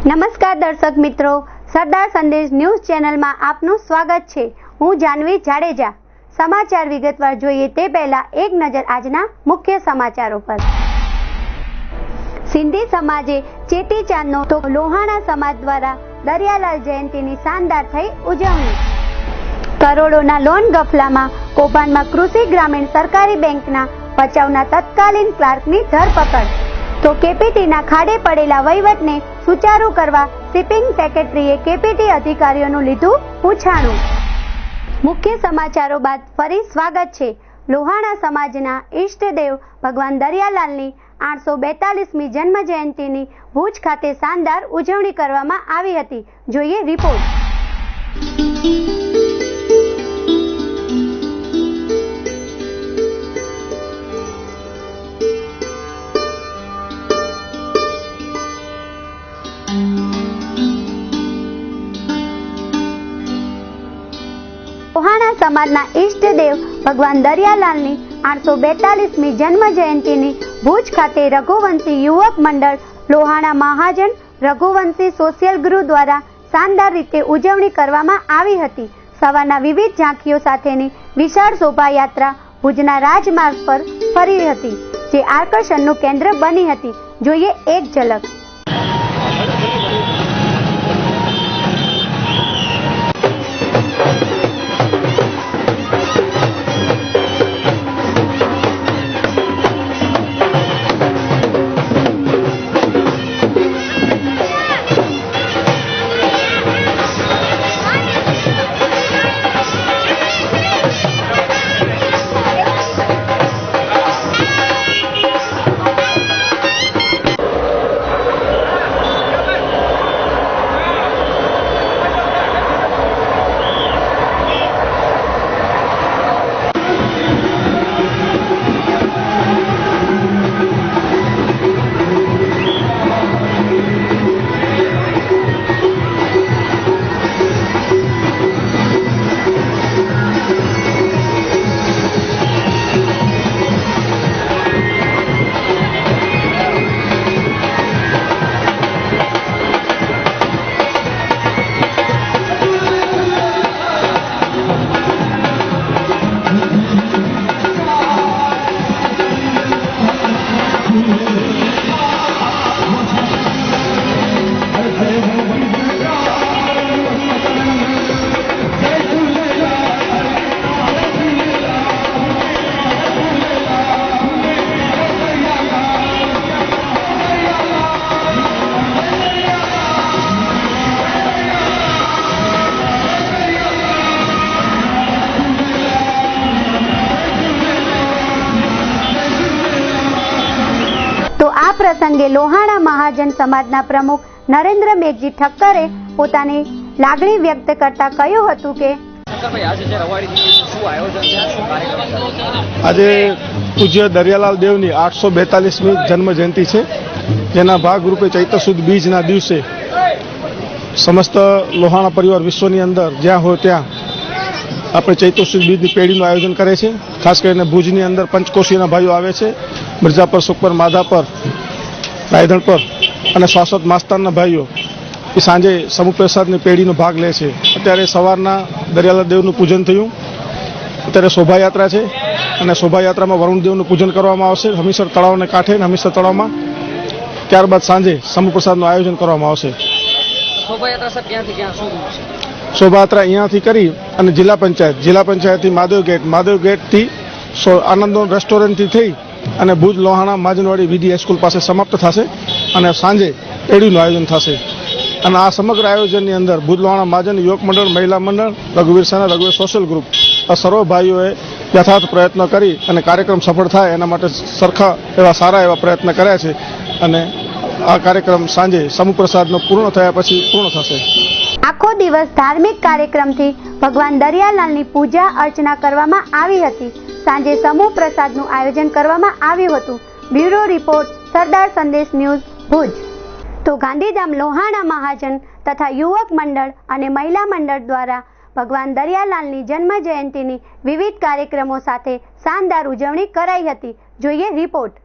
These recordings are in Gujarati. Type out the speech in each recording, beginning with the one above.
નમસ્કાર દર્શક મિત્રો, સરદાર સંદેશ ન્યૂઝ ચેનલમાં આપનું સ્વાગત છે। હું જાનવી જાડેજા। સમાચાર વિગતવાર જોઈએ તે પહેલા એક નજર આજના મુખ્ય સમાચારો પર। સિંધી સમાજે ચેટીચાંદનો તો લોહાણા સમાજ દ્વારા દરિયાલાલ જયંતીની શાનદાર થઈ ઉજવણી। કરોડોના લોન ગફલામાં કૌભાંડમાં કૃષિ ગ્રામીણ સરકારી બેંકના ભચાઉના તત્કાલીન ક્લાર્કની ધરપકડ। તો કેપીટીના ખાડે પડેલા વહીવટને સુચારુ કરવા શિપિંગ સેક્રેટરીએ કેપીટી અધિકારીઓનું લીધું પૂછાણું। મુખ્ય સમાચારો બાદ ફરી સ્વાગત છે। લોહાણા સમાજના ઈષ્ટદેવ ભગવાન દરિયાલાલની 842મી જન્મ જયંતિની ભુજ ખાતે શાનદાર ઉજવણી કરવામાં આવી હતી। જોઈએ રિપોર્ટ। લોહાણા સમાજના ઈષ્ટદેવ ભગવાન દરિયાલાલની 842મી જન્મ જયંતિની ભુજ ખાતે રઘુવંશી યુવક મંડળ લોહાણા મહાજન રઘુવંશી સોશિયલ ગૃહ દ્વારા શાનદાર રીતે ઉજવણી કરવામાં આવી હતી। સવારના વિવિધ ઝાંખીઓ સાથેની વિશાળ શોભાયાત્રા ભુજના રાજમાર્ગ પર ફરી હતી, જે આકર્ષણનું કેન્દ્ર બની હતી। જોઈએ એક ઝલક। પ્રસંગે લોહાણા મહાજન સમાજના પ્રમુખ નરેન્દ્ર મેઘજી ઠક્કરે પોતાની લાગણી વ્યક્ત કરતા કહ્યું હતું કે આજે પૂજ્ય દરિયાલાલ દેવની 842મી જન્મ જયંતિ છે, જેના ભાગરૂપે ચૈત્ર સુદ બીજના દિવસે સમસ્ત લોહાણા પરિવાર વિશ્વની અંદર જ્યાં હોય ત્યાં આપણે ચૈત્ર સુદ બીજની પેઢીનું આયોજન કરે છે। ખાસ કરીને ભુજની અંદર પંચકોશીના ભાઈઓ આવે છે, મિર્જાપર, સુખપર, માધાપર, રાયધણ પર અને શાશ્વત માસ્તારના ભાઈઓ એ સાંજે સમૂહ પ્રસાદની પેઢીનો ભાગ લે છે। અત્યારે સવારના દરિયાલાલ દેવનું પૂજન થયું, અત્યારે શોભાયાત્રા છે અને શોભાયાત્રામાં વરુણદેવનું પૂજન કરવામાં આવશે હમીસર તળાવને કાંઠે અને હમીસર તળાવમાં। ત્યારબાદ સાંજે સમૂહ પ્રસાદનું આયોજન કરવામાં આવશે। શોભાયાત્રા અહીંયાથી કરી અને જિલ્લા પંચાયતથી માધવ ગેટથી આનંદો રેસ્ટોરન્ટથી થઈ અને ભુજ લોહાણા મહાજનવાડી વીડી હાઈસ્કૂલ પાસે સમાપ્ત થશે અને સાંજે પેઢીનું આયોજન થશે। અને આ સમગ્ર આયોજનની અંદર ભુજ લોહાણા મહાજન યુવક મંડળ, મહિલા મંડળ, રઘુવીર સેના, રઘુવીર સોશિયલ ગ્રુપ આ સર્વ ભાઈઓએ યથાર્થ પ્રયત્નો કરી અને કાર્યક્રમ સફળ થાય એના માટે સારા એવા પ્રયત્ન કર્યા છે અને આ કાર્યક્રમ સાંજે સમૂહ પ્રસાદનો પૂર્ણ થયા પછી પૂર્ણ થશે। આખો દિવસ ધાર્મિક કાર્યક્રમથી ભગવાન દરિયાલાલની પૂજા અર્ચના કરવામાં આવી હતી। સાંજે સમૂહ પ્રસાદનું આયોજન કરવામાં આવ્યું હતું। બ્યુરો રિપોર્ટ, સરદાર સંદેશ ન્યૂઝ, ભુજ। તો ગાંધીધામ લોહાણા મહાજન તથા યુવક મંડળ અને મહિલા મંડળ દ્વારા ભગવાન દરિયાલાલની જન્મ જયંતિની વિવિધ કાર્યક્રમો સાથે શાનદાર ઉજવણી કરાઈ હતી। જોઈએ રિપોર્ટ।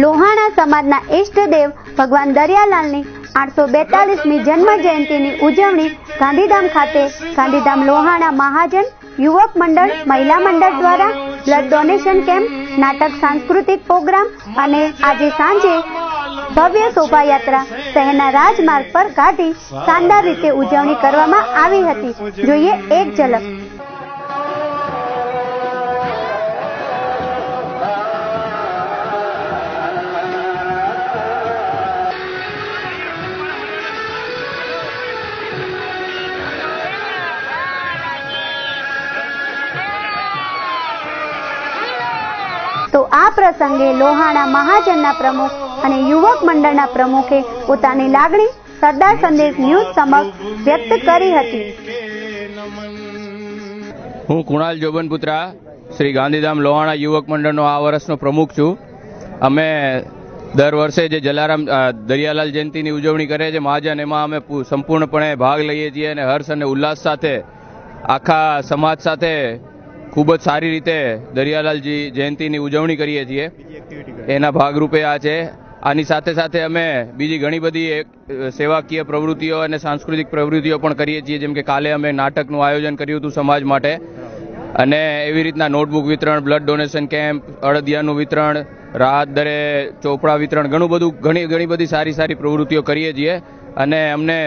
લોહાણા સમાજના ઇષ્ટદેવ ભગવાન દરિયાલાલની 842મી જન્મ જયંતિની ઉજવણી ગાંધીધામ ખાતે ગાંધીધામ લોહાણા મહાજન યુવક મંડળ મહિલા મંડળ દ્વારા બ્લડ ડોનેશન કેમ્પ, નાટક, સાંસ્કૃતિક પ્રોગ્રામ અને આજે સાંજે ભવ્ય શોભાયાત્રા શહેરના રાજમાર્ગ પર કાઢી શાનદાર રીતે ઉજવણી કરવામાં આવી હતી. જોઈએ એક ઝલક. તો આ પ્રસંગે લોહાણા મહાજનના પ્રમુખ અને યુવક મંડળના પ્રમુખે પોતાની લાગણી સરદાર સંદેશ ન્યૂઝ સમક્ષ વ્યક્ત કરી હતી. હું કુણાલ જોબનપુત્રા શ્રી ગાંધીધામ લોહાણા યુવક મંડળનો આ વર્ષનો પ્રમુખ છું. અમે દર વર્ષે જે જલારામ દરિયાલાલ જયંતિની ઉજવણી કરે છે મહાજન, એમાં અમે સંપૂર્ણપણે ભાગ લઈએ છીએ અને હર્ષ અને ઉલ્લાસ સાથે આખા સમાજ સાથે ખૂબ જ સારી રીતે દરિયાલાલજી જયંતિની ઉજવણી કરીએ છીએ. એના ભાગરૂપે આ છે. આની સાથે સાથે અમે બીજી ઘણી બધી સેવાકીય પ્રવૃત્તિઓ અને સાંસ્કૃતિક પ્રવૃત્તિઓ પણ કરીએ છીએ. જેમ કે કાલે અમે નાટકનું આયોજન કર્યું હતું સમાજ માટે, અને એવી રીતના નોટબુક વિતરણ, બ્લડ ડોનેશન કેમ્પ, અડદિયાનું વિતરણ, રાહત દરે ચોપડા વિતરણ, ઘણી બધી સારી પ્રવૃત્તિઓ કરીએ છીએ. અને અમને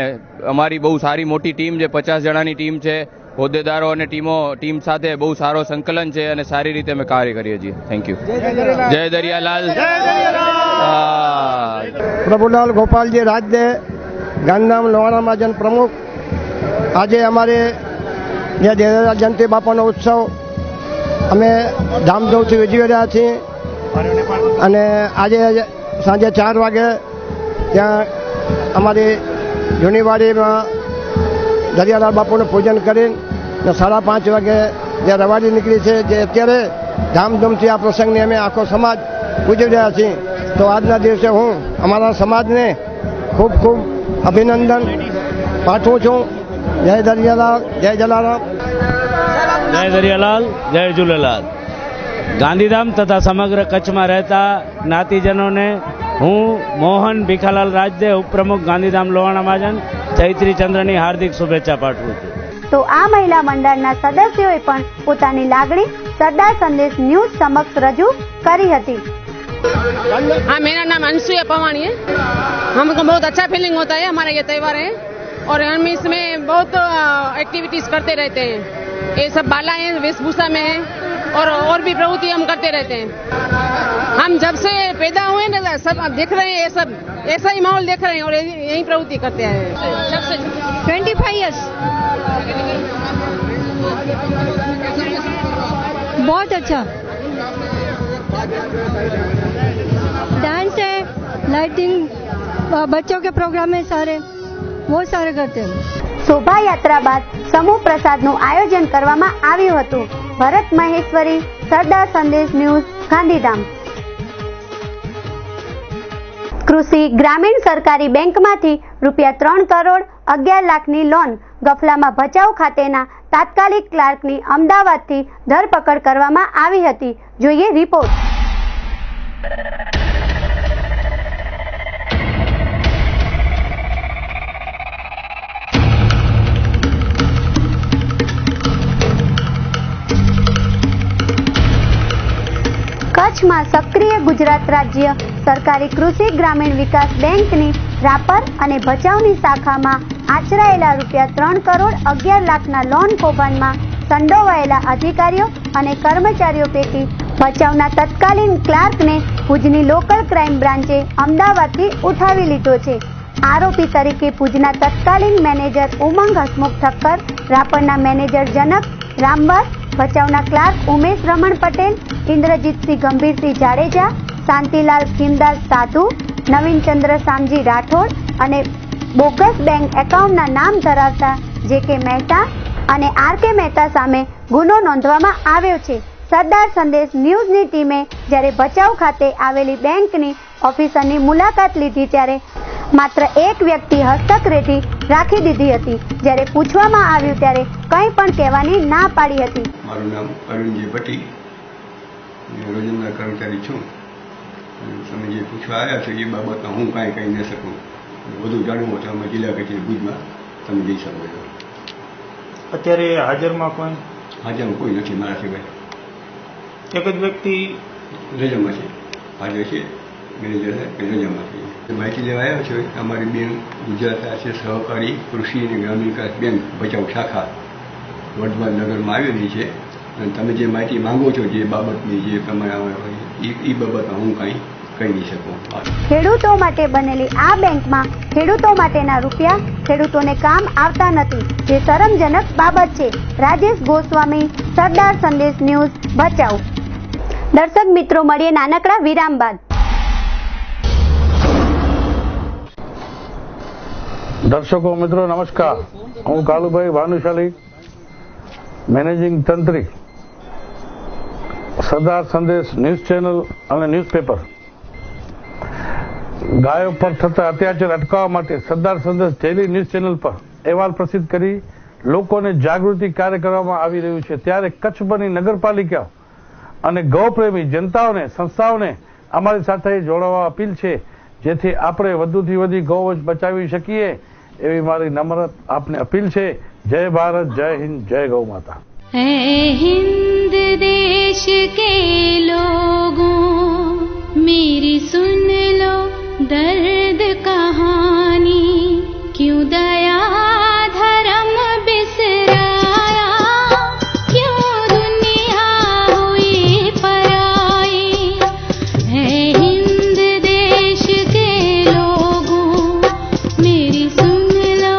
અમારી બહુ સારી મોટી ટીમ છે, 50 જણાની ટીમ છે. હોદ્દેદારો અને ટીમ સાથે બહુ સારો સંકલન છે અને સારી રીતે અમે કાર્ય કરીએ છીએ. Thank you. જય દરિયાલાલ. પ્રભુલાલ ગોપાલજી રાજદે, ગાંધીધામ લોહાણા મહાજન પ્રમુખ. આજે અમારે જે દરિયાલાલ જયંતિ બાપાનો ઉત્સવ અમે ધામધૂમથી ઉજવી રહ્યા છીએ. અને આજે સાંજે 4 વાગે ત્યાં અમારી જૂની વાડીમાં દરિયાલાલ બાપુનું પૂજન કરીને 5:30 વાગે જે રવાડી નીકળી છે, જે અત્યારે ધામધૂમથી આ પ્રસંગની અમે આખો સમાજ ઉજવી રહ્યા છીએ. તો આજના દિવસે હું અમારા સમાજને ખૂબ અભિનંદન પાઠવું છું. જય દરિયાલાલ, જય જલારામ. જય દરિયાલાલ, જય ઝૂલેલાલ. ગાંધીધામ તથા સમગ્ર કચ્છમાં રહેતા જ્ઞાતિજનોને હું મોહન ભીખાલાલ રાજદે, ઉપપ્રમુખ ગાંધીધામ લોહાણા મહાજન, ચૈત્રી ચંદ્રની હાર્દિક શુભેચ્છા પાઠવું છું. તો આ મહિલા મંડળના સદસ્યોએ પણ પોતાની લાગણી સરદાર સંદેશ ન્યૂઝ સમક્ષ રજૂ કરી હતી. हाँ, मेरा नाम अनसुया पवानी है. हमको बहुत अच्छा फीलिंग होता है. हमारा ये त्यौहार है और हम इसमें बहुत एक्टिविटीज करते रहते हैं. ये सब बाला है, वेशभूषा में है और भी प्रवृत्ति हम करते रहते हैं. हम जब से पैदा हुए ना सब देख रहे हैं, ये सब ऐसा ही माहौल देख रहे हैं और यही प्रवृत्ति करते हैं. 25 years. बहुत अच्छा डांस है, लाइटिंग, बच्चों के प्रोग्राम है, सारे वो सारे करते हैं. શોભાયાત્રા બાદ સમૂહ પ્રસાદનું આયોજન કરવામાં આવ્યું હતું. ભરત મહેશ્વરી, સરદાર સંદેશ ન્યૂઝ, ગાંધીધામ. કૃષિ ગ્રામીણ સરકારી બેંકમાંથી ₹3 કરોડ 11 લાખની લોન ગફલામાં ભચાઉ ખાતેના તાત્કાલિક ક્લાર્કની અમદાવાદથી ધરપકડ કરવામાં આવી હતી. જોઈએ રિપોર્ટ. કચ્છમાં સક્રિય ગુજરાત રાજ્ય સરકારી કૃષિ ગ્રામીણ વિકાસ બેંકની રાપર અને ભચાઉની શાખામાં આચરાયેલા ₹3 કરોડ 11 લાખના લોન કૌભાંડમાં સંડોવાયેલા અધિકારીઓ અને કર્મચારીઓ પૈકી ભચાઉના તત્કાલીન ક્લાર્કને ભુજની લોકલ ક્રાઇમ બ્રાન્ચે અમદાવાદથી ઉઠાવી લીધો છે. આરોપી તરીકે ભુજના તત્કાલીન મેનેજર ઉમંગ હસમુખ ઠક્કર, રાપરના મેનેજર જનક રામવાસ, ભચાઉના ક્લાર્ક ઉમેશ રમણ પટેલ, ઇન્દ્રજીતસિંહ ગંભીરસિંહ જાડેજા, શાંતિલાલ ખીમદાસ સાધુ, નવીનચંદ્ર શામજી રાઠોડ અને બોગસ બેંક એકાઉન્ટના નામ ધરાવતા જે.કે. મહેતા અને આર.કે. મહેતા સામે ગુનો નોંધવામાં આવ્યો છે. સરદાર સંદેશ ન્યૂઝની ટીમે જ્યારે ભચાઉ ખાતે આવેલી બેંકની ઓફિસરની મુલાકાત લીધી ત્યારે માત્ર એક વ્યક્તિ હસ્તક રેતી રાખી દીધી હતી. જ્યારે પૂછવામાં આવ્યું ત્યારે કંઈ પણ કહેવાની ના પાડી હતી. મારું નામ અરુણજી ભટ્ટી, રોજંદા કર્મચારી છું. તમે જે પૂછવા આવ્યા છો એ બાબતમાં હું કાંઈ કહી ન શકું. વધુ જાણવું હોય તો અમે જિલ્લા કચેરી ભુજમાં તમે જઈ શકો છો. અત્યારે હાજરમાં કોઈ હાજર કોઈ નથી મારા સિવાય. એક જ વ્યક્તિ રજામાં છે, હાજર છે મેનેજર સાહેબ કે રજામાં છે. માહિતી લેવા આવ્યા છે અમારી બેન ગુજરાત રાજ્ય સહકારી કૃષિ અને ગ્રામીણ વિકાસ બેંક ભચાઉ શાખા વડવાદ નગરમાં આવેલી છે. અને તમે જે માહિતી માંગો છો જે બાબતની જે તમારા એ બાબતમાં હું કાંઈ કહી નહીં શકું. ખેડૂતો માટે બનેલી આ બેંકમાં ખેડૂતો માટેના રૂપિયા ખેડૂતોને કામ આવતા નથી, જે શરમજનક બાબત છે. રાજેશ ગોસ્વામી, સરદાર સંદેશ ન્યૂઝ, ભચાઉ. દર્શક મિત્રો, મળીએ નાનકડા વિરામ બાદ. દર્શકો મિત્રો નમસ્કાર, હું કાલુભાઈ ભાનુશાલી, મેનેજિંગ તંત્રી, સરદાર સંદેશ ન્યૂઝ ચેનલ અને ન્યૂઝપેપર. ગાયો પર થતા અત્યાચાર અટકાવવા માટે સરદાર સંદેશ ડેલી ન્યૂઝ ચેનલ પર અહેવાલ પ્રસિદ્ધ કરી લોકોને જાગૃતિ કાર્ય કરવામાં આવી રહ્યું છે. ત્યારે કચ્છભરની નગરપાલિકા અને ગૌપ્રેમી જનતાઓને, સંસ્થાઓને અમારી સાથે જોડાવા અપીલ છે, જેથી આપણે વધુથી વધુ ગૌવંશ બચાવી શકીએ એવી મારી નમ્ર આપને અપીલ છે. જય ભારત, જય હિન્દ, જય ગૌ માતા. हिंद देश के लोगों मेरी सुन लो दर्द कहानी, क्यों दया धर्म बिसराया, क्यों दुनिया हुई पराई. है हिंद देश के लोगों मेरी सुन लो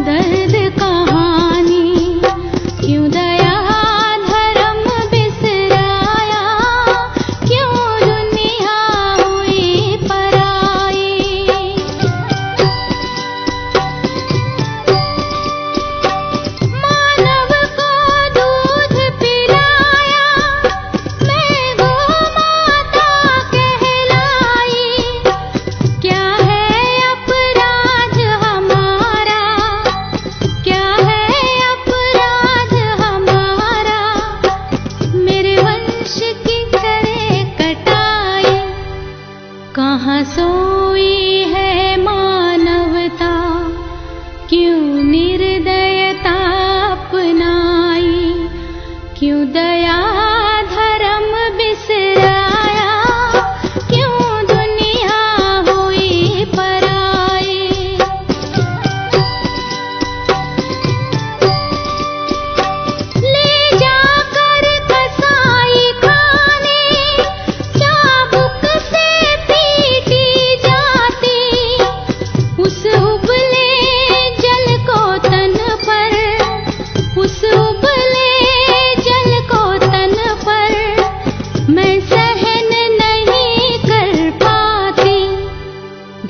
दर्द कहानी, क्यों दया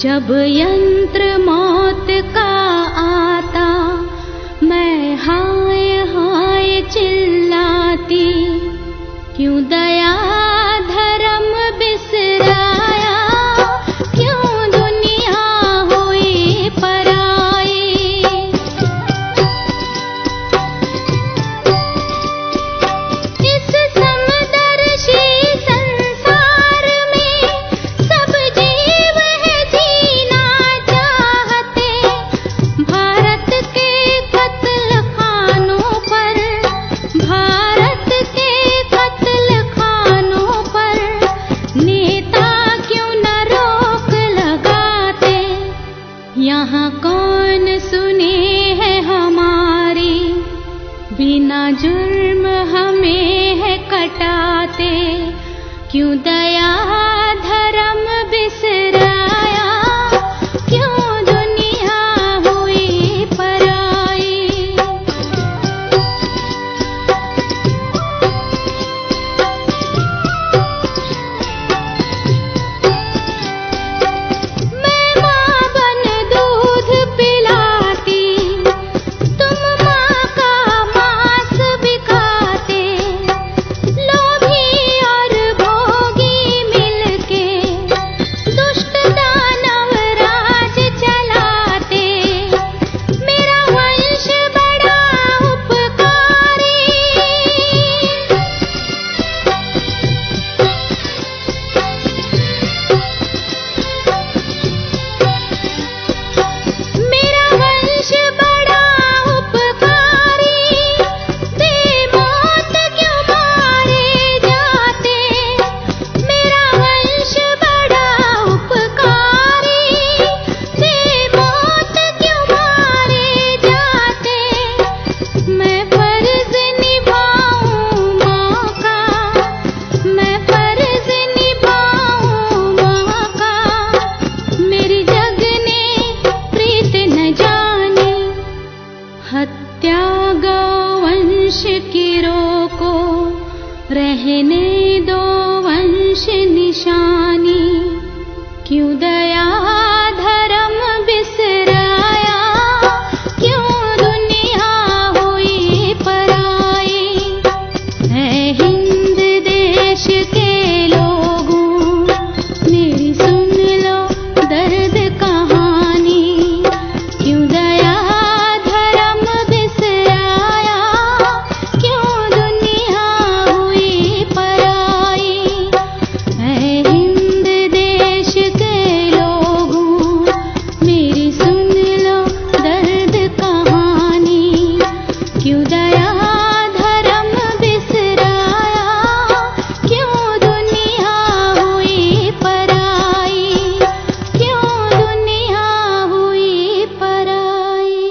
जब यंत्र मौत का आता मैं हाय हाय चिल्लाती, क्यों दया धर्म बिसराया, क्यों दुनिया हुई पराई. इस समदर्शी संसार में सब जीव है जीना चाहते, भारत के कत्ल खानों पर, भारत के कत्ल खानों पर नेता क्यों न रोक लगाते. यहाँ कौन सुने है हमारी, बिना जुर्म हमें है कटाते, क्यों दया धर्म बिसराया, क्यों दुनिया हुई पराई. मैं माँ बन दूध पिलाती, तुम माँ का मांस बिकाते, लोभी और भोगी मिल रहने दो वंश निशानी, क्यों दया धर्म बिसराया, क्यों दुनिया हुई पराई। है हिंद देश के लोगों, मेरी सुन लो दर्द कहानी, क्यों दया धर्म बिसराया, क्यों दुनिया हुई पराई। है हिंद देश के लोगों, मेरी सुन लो दर्द कहानी, क्यों दया धर्म बिसराया, क्यों दुनिया हुई पराई, क्यों दुनिया हुई पराई।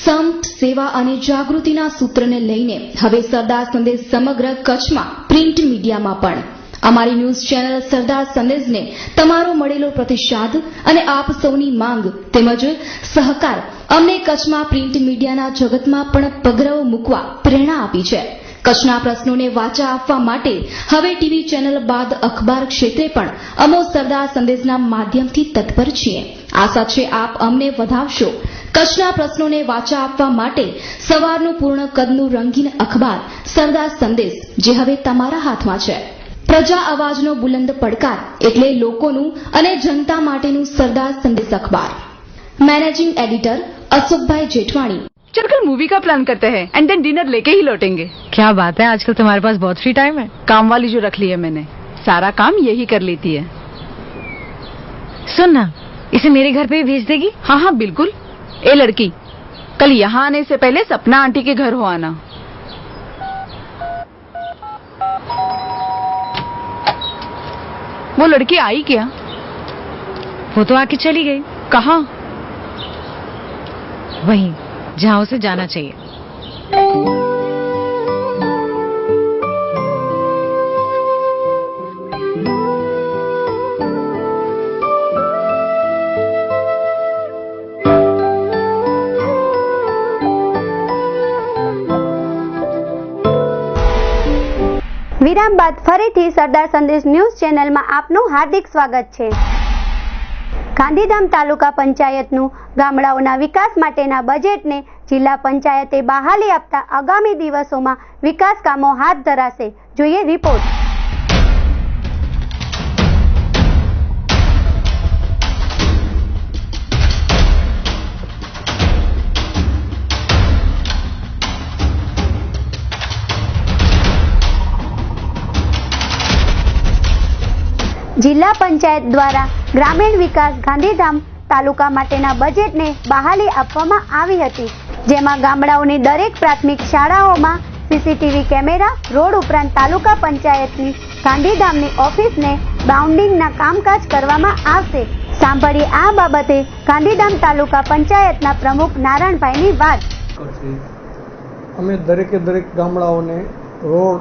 સંપ સેવા અને જાગૃતિના સૂત્રને લઈને હવે સરદાર સંદેશ સમગ્ર કચ્છમાં પ્રિન્ટ મીડિયામાં પણ અમારી ન્યૂઝ ચેનલ સરદાર સંદેશને તમારો મળેલો પ્રતિસાદ અને આપ સૌની માંગ તેમજ સહકાર અમને કચ્છમાં પ્રિન્ટ મીડિયાના જગતમાં પણ પગરવ મૂકવા પ્રેરણા આપી છે. કચ્છના પ્રશ્નોને વાચા આપવા માટે હવે ટીવી ચેનલ બાદ અખબાર ક્ષેત્રે પણ અમો સરદાર સંદેશના માધ્યમથી તત્પર છીએ. આશા છે આપ અમને વધાવશો. કચ્છના પ્રશ્નોને વાચા આપવા માટે સવારનું પૂર્ણ કદનું રંગીન અખબાર સરદાર સંદેશ જે હવે તમારા હાથમાં છે. પ્રજા અવાજનો બુલંદ પડકાર એટલે લોકોનું અને જનતા માટેનું સરદાર સંદેશ અખબાર. मैनेजिंग एडिटर अशोक भाई जेठवाणी. चल कल मूवी का प्लान करते हैं एंड देन डिनर लेके ही लौटेंगे. क्या बात है, आजकल तुम्हारे पास बहुत फ्री टाइम है. काम वाली जो रख ली है मैंने, सारा काम यही कर लेती है. सुन ना, इसे मेरे घर पे भी भेज देगी? हाँ हाँ बिल्कुल. ए लड़की, कल यहाँ आने से पहले सपना आंटी के घर हो आना. वो लड़की आई क्या? वो तो आके चली गई. कहाँ? वहीं जहाँ उसे जाना चाहिए. વિરામ બાદ ફરીથી સરદાર સંદેશ ન્યૂઝ ચેનલમાં આપનું હાર્દિક સ્વાગત છે. ગાંધીધામ તાલુકા પંચાયતનું ગામડાઓના વિકાસ માટેના બજેટને જિલ્લા પંચાયતે બહાલી આપતા આગામી દિવસોમાં વિકાસ કામો હાથ ધરાશે. જોઈએ રિપોર્ટ. જિલ્લા પંચાયત દ્વારા ગ્રામીણ વિકાસ ગાંધીધામ તાલુકા માટેના બજેટને બહાલી આપવામાં આવી હતી, જેમાં ગામડાઓની દરેક પ્રાથમિક શાળાઓમાં સીસીટીવી કેમેરા, રોડ ઉપરાંત તાલુકા પંચાયતની ગાંધીધામની ઓફિસને બાઉન્ડિંગના કામકાજ કરવામાં આવશે. સાંભળીએ આ બાબતે ગાંધીધામ તાલુકા પંચાયતના પ્રમુખ નારાયણભાઈની વાત. અમે દરેકે દરેક ગામડાઓને રોડ,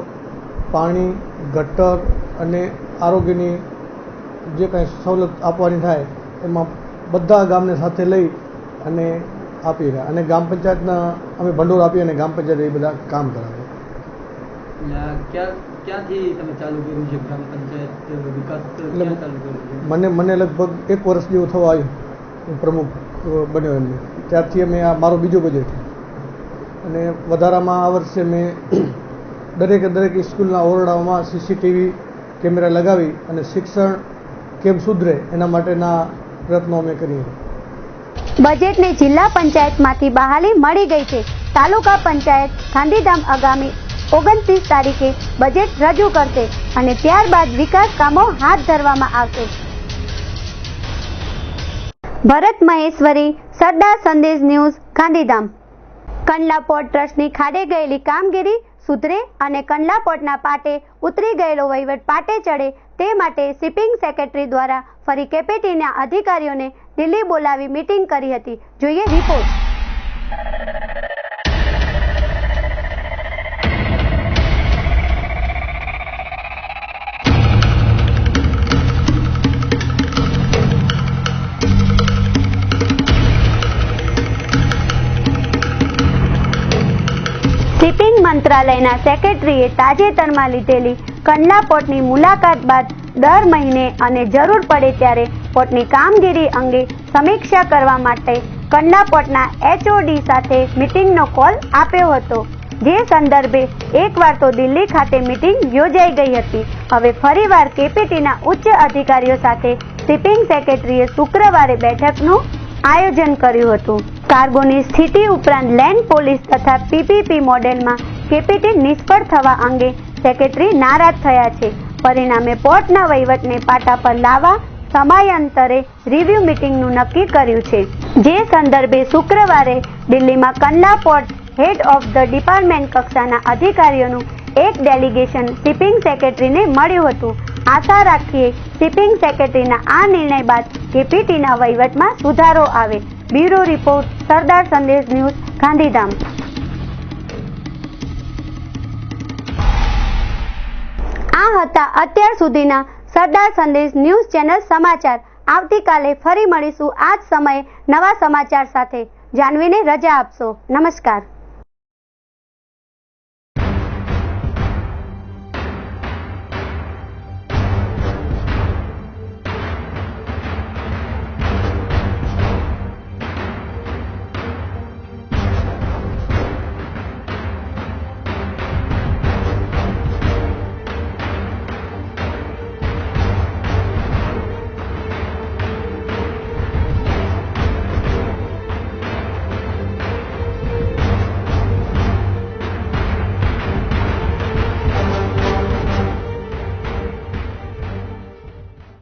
પાણી, ગટર અને આરોગ્યની જે કાંઈ સવલત આપવાની થાય એમાં બધા ગામને સાથે લઈ અને આપી રહ્યા અને ગ્રામ પંચાયતના અમે ભંડોળ આપી અને ગ્રામ પંચાયત એ બધા કામ કરાવે. ક્યાંથી તમે ચાલુ કર્યું છે ગ્રામ પંચાયત વિકાસ? મને લગભગ 1 વર્ષ જેવું થવા આવ્યું, હું પ્રમુખ બન્યો એમને, ત્યારથી અમે આ મારો બીજો બજેટ અને વધારામાં આ વર્ષે મેં દરેકે દરેક સ્કૂલના ઓરડાઓમાં સીસીટીવી કેમેરા લગાવી અને શિક્ષણ કેમ સુધરે એના માટેના પ્રયત્નો અમે કરીએ. બજેટને જિલ્લા પંચાયતમાંથી બહાલી મળી ગઈ છે. તાલુકા પંચાયત ગાંધીધામ આગામી 29 તારીખે બજેટ રજૂ કરશે અને ત્યારબાદ વિકાસ કામો હાથ ધરવામાં આવશે. ભરત મહેશ્વરી, સરદાર સંદેશ ન્યૂઝ, ગાંધીધામ. કંડલા પોર્ટ ટ્રસ્ટની ખાડે ગયેલી કામગીરી સુધરે અને કંડલા પોર્ટના પાટે ઉતરી ગયેલો વહીવટ પાટે ચડે તે માટે શિપિંગ સેક્રેટરી દ્વારા ફરી કેપીટીના અધિકારીઓને દિલ્હી બોલાવી મીટિંગ કરી હતી. જોઈએ રિપોર્ટ. શિપિંગ મંત્રાલયના સેક્રેટરીએ તાજેતરમાં લીધેલી કંડલા પોર્ટની મુલાકાત બાદ દર મહિને અને જરૂર પડે ત્યારે પોર્ટની કામગીરી અંગે સમીક્ષા કરવા માટે કંડલા પોર્ટના HOD સાથે મીટિંગનો કોલ આપ્યો હતો. જે સંદર્ભે એકવાર તો દિલ્હી ખાતે મીટિંગ યોજાઈ ગઈ હતી. હવે ફરીવાર કેપીટીના ઉચ્ચ અધિકારીઓ સાથે શિપિંગ સેક્રેટરીએ શુક્રવારે બેઠકનું આયોજન કર્યું હતું. કાર્ગોની સ્થિતિ ઉપરાંત લેન્ડ પોલીસ તથા PPP મોડેલમાં કેપીટી નિષ્ફળ થવા અંગે સેક્રેટરી નારાજ થયા છે. પરિણામે પોર્ટના વહીવટને પાટા પર લાવવા સમયાંતરે રિવ્યુ મીટિંગનું નક્કી કર્યું છે. જે સંદર્ભે શુક્રવારે દિલ્હીમાં Kandla port head of the department કક્ષાના અધિકારીઓનું એક ડેલિગેશન શિપિંગ સેક્રેટરીને મળ્યું હતું. આશા રાખીએ શિપિંગ સેક્રેટરીના આ નિર્ણય બાદ કેપીટીના વહીવટમાં સુધારો આવે. બ્યુરો રિપોર્ટ, સરદાર સંદેશ ન્યૂઝ, ગાંધીધામ. આ હતા અત્યાર સુધીના સરદાર સંદેશ ન્યૂઝ ચેનલ સમાચાર. આવતીકાલે ફરી મળીશું આ જ સમયે નવા સમાચાર સાથે. જાનવીને રજા આપશો. નમસ્કાર.